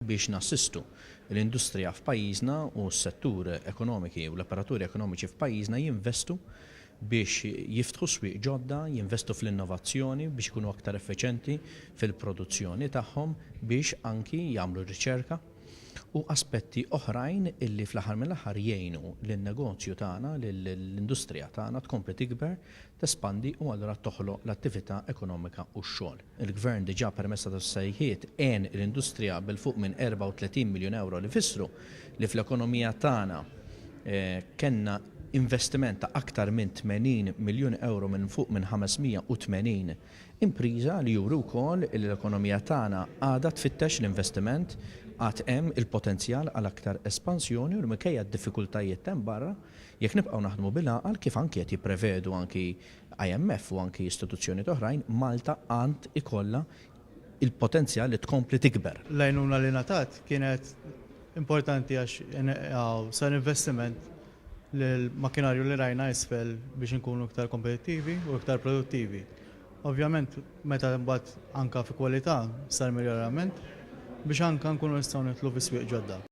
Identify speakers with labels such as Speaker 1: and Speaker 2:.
Speaker 1: biex nassistu l-industrija f'pajjiżna u s-settur ekonomiki u l-operaturi ekonomiċi f'pajjiżna jinvestu biex jiftħu swieq ġodda, jinvestu fl-innovazzjoni biex ikunu aktar effiċenti fil-produzzjoni tagħhom biex anki jagħmlu riċerka u aspetti oħrajn illi fl-aħħar mill-aħħar jgħinu lin-negozju tagħna, l-industrija tagħna tkompli tikber, tespandi u allura toħloq l-attività ekonomika u x-xogħol. Il-Gvern diġà permezz tas-sejħiet għen l-industrija bil-fuq minn 34 miljun euro li fissru li fl-ekonomija tagħna kellna investiment ta' aktar minn 80 miljun euro minn fuq minn 580 impriża li juru wkoll li l-ekonomija tagħna għadha tfittex l-investiment għad hemm il-potenzjal għal aktar espansjoni u minkejja d-diffikultajiet hemm barra jekk nibqgħu naħdmu bil-għaqal kif anke qed jipprevedu anki IMF u anki istituzzjoni oħrajn, Malta għand ikollha il-potenzjal li tkompli tikber.
Speaker 2: L-għajnuna li ngħatat kienet importanti għax sar investiment l-makinarju li rajna isfel biex nkunu iktar kompetittivi u iktar produttivi. Ovvjament, meta mbagħad anka fi kwalità sar miljorament biex anka nkunu nistgħu nitlu fi swieq ġodda.